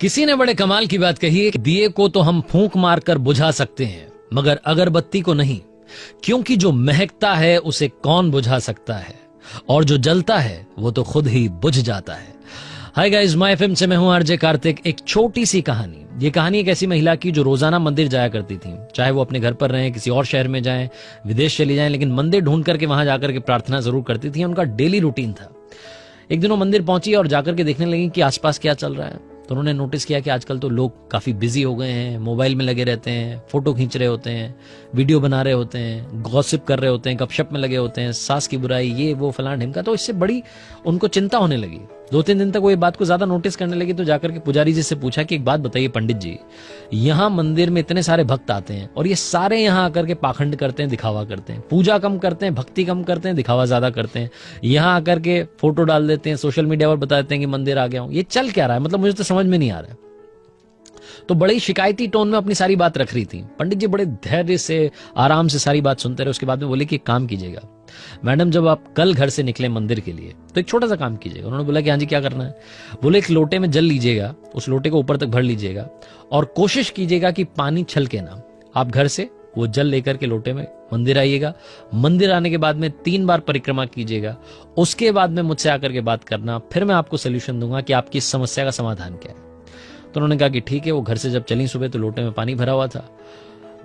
किसी ने बड़े कमाल की बात कही है कि दिए को तो हम फूंक मारकर बुझा सकते हैं मगर अगरबत्ती को नहीं, क्योंकि जो महकता है उसे कौन बुझा सकता है और जो जलता है वो तो खुद ही बुझ जाता है। हाय गाइस, माय एफएम से मैं हूं आरजे कार्तिक। एक छोटी सी कहानी। ये कहानी एक ऐसी महिला की जो रोजाना मंदिर जाया करती थी, चाहे वो अपने घर पर रहें, किसी और शहर में जाएं, विदेश चली जाएं, लेकिन मंदिर ढूंढ करके वहां जाकर के प्रार्थना जरूर करती थी। उनका डेली रूटीन था। एक दिन वो मंदिर पहुंची और जाकर के देखने लगी कि आसपास क्या चल रहा है। तो उन्होंने नोटिस किया कि आजकल तो लोग काफी बिजी हो गए हैं, मोबाइल में लगे रहते हैं, फोटो खींच रहे होते हैं, वीडियो बना रहे होते हैं, गॉसिप कर रहे होते हैं, गपशप में लगे होते हैं, सास की बुराई, ये वो फलान ढिमका। तो इससे बड़ी उनको चिंता होने लगी। 2-3 दिन तक वो ये बात को ज्यादा नोटिस करने लगी। तो जाकर के पुजारी जी से पूछा कि एक बात बताइए पंडित जी, यहाँ मंदिर में इतने सारे भक्त आते हैं और ये सारे यहाँ आकर के पाखंड करते हैं, दिखावा करते हैं, पूजा कम करते हैं, भक्ति कम करते हैं, दिखावा ज्यादा करते हैं, यहाँ आकर के फोटो डाल देते हैं, सोशल मीडिया पर बता देते हैं कि मंदिर आ गया हूं। ये चल क्या रहा है? मतलब मुझे तो समझ में नहीं आ रहा है। तो बड़े ही शिकायती टोन में अपनी सारी बात रख रही थी। पंडित जी बड़े धैर्य से आराम से सारी बात सुनते रहे। उसके बाद में बोले कि एक काम कीजिएगा मैडम, जब आप कल घर से निकले मंदिर के लिए तो एक छोटा सा काम कीजिएगा। उन्होंने बोला कि हाँ जी क्या करना है? बोले एक लोटे में जल लीजिएगा, उस लोटे को ऊपर तक भर लीजिएगा और कोशिश कीजिएगा कि पानी छलके ना। आप घर से वो जल लेकर के लोटे में मंदिर आइएगा। मंदिर आने के बाद में 3 बार परिक्रमा कीजिएगा। उसके बाद में मुझसे आकर के बात करना, फिर मैं आपको सोल्यूशन दूंगा कि आपकी इस समस्या का समाधान क्या है। तो उन्होंने कहा कि ठीक है। वो घर से जब चली सुबह तो लोटे में पानी भरा हुआ था।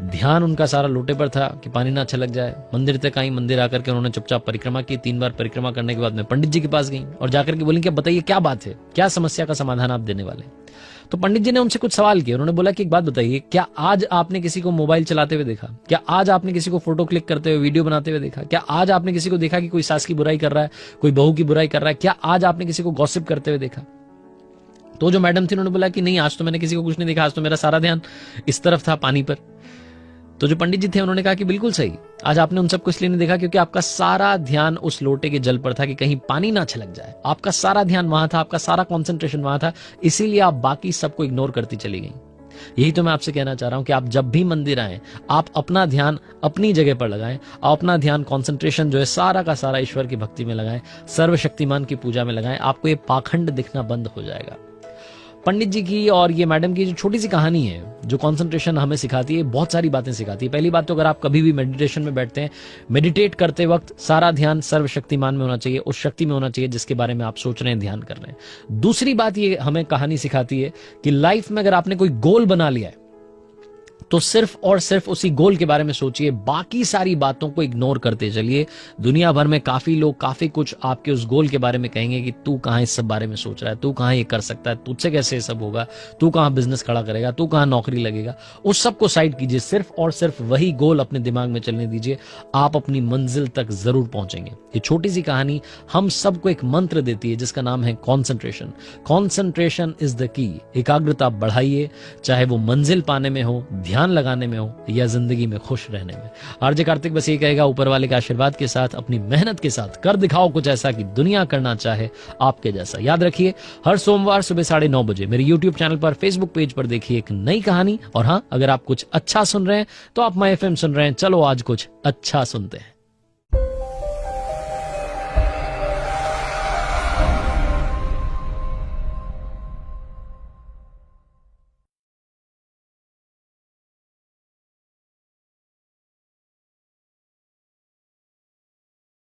ध्यान उनका सारा लोटे पर था कि पानी ना छलक जाए। मंदिर तक आई। मंदिर आकर के उन्होंने चुपचाप परिक्रमा की। 3 बार परिक्रमा करने के बाद में पंडित जी के पास गई और जाकर के बोली कि बताइए क्या बात है, क्या समस्या का समाधान आप देने वाले? तो पंडित जी ने उनसे कुछ सवाल किए। उन्होंने बोला कि एक बात बताइए, क्या आज आपने किसी को मोबाइल चलाते हुए देखा? क्या आज आपने किसी को फोटो क्लिक करते हुए, वीडियो बनाते हुए देखा? क्या आज आपने किसी को देखा कि कोई सास की बुराई कर रहा है, कोई बहू की बुराई कर रहा है? क्या आज आपने किसी को गॉसिप करते हुए देखा? तो जो मैडम थी उन्होंने बोला कि नहीं, आज तो मैंने किसी को कुछ नहीं देखा, आज तो मेरा सारा ध्यान इस तरफ था, पानी पर। तो जो पंडित जी थे उन्होंने कहा कि बिल्कुल सही, आज आपने उन सबको इसलिए नहीं देखा क्योंकि आपका सारा ध्यान उस लोटे के जल पर था कि कहीं पानी ना छलक जाए। आपका सारा ध्यान वहां था, आपका सारा कंसंट्रेशन वहां था, इसीलिए आप बाकी सबको इग्नोर करती चली गई। यही तो मैं आपसे कहना चाह रहा हूं कि आप जब भी मंदिर आए, आप अपना ध्यान अपनी जगह पर लगाएं। आप अपना ध्यान, कंसंट्रेशन जो है सारा का सारा ईश्वर की भक्ति में लगाएं, सर्वशक्तिमान की पूजा में लगाएं। आपको ये पाखंड दिखना बंद हो जाएगा। पंडित जी की और ये मैडम की जो छोटी सी कहानी है, जो कंसंट्रेशन हमें सिखाती है, बहुत सारी बातें सिखाती है। पहली बात तो अगर आप कभी भी मेडिटेशन में बैठते हैं, मेडिटेट करते वक्त सारा ध्यान सर्वशक्तिमान में होना चाहिए, उस शक्ति में होना चाहिए जिसके बारे में आप सोच रहे हैं, ध्यान कर रहे हैं। दूसरी बात ये हमें कहानी सिखाती है कि लाइफ में अगर आपने कोई गोल बना लिया है तो सिर्फ और सिर्फ उसी गोल के बारे में सोचिए, बाकी सारी बातों को इग्नोर करते चलिए। दुनिया भर में काफी लोग काफी कुछ आपके उस गोल के बारे में कहेंगे कि तू कहां इस सब बारे में सोच रहा है, तू कहां ये कर सकता है, तुझसे कैसे ये सब होगा, तू कहां बिजनेस खड़ा करेगा, तू कहां नौकरी लगेगा। उस सब को साइड कीजिए, सिर्फ और सिर्फ वही गोल अपने दिमाग में चलने दीजिए। आप अपनी मंजिल तक जरूर पहुंचेंगे। ये छोटी सी कहानी हम सबको एक मंत्र देती है जिसका नाम है concentration. Concentration is the key. एकाग्रता बढ़ाइए, चाहे वो मंजिल पाने में हो, ध्यान लगाने में हो या जिंदगी में खुश रहने में। आरजे कार्तिक बस ये कहेगा, ऊपर वाले के आशीर्वाद के साथ, अपनी मेहनत के साथ कर दिखाओ कुछ ऐसा कि दुनिया करना चाहे आपके जैसा। याद रखिए, हर सोमवार सुबह 9:30 बजे मेरे YouTube चैनल पर, Facebook पेज पर देखिए एक नई कहानी। और हाँ, अगर आप कुछ अच्छा सुन रहे हैं तो आप माय एफएम सुन रहे हैं। चलो आज कुछ अच्छा सुनते हैं।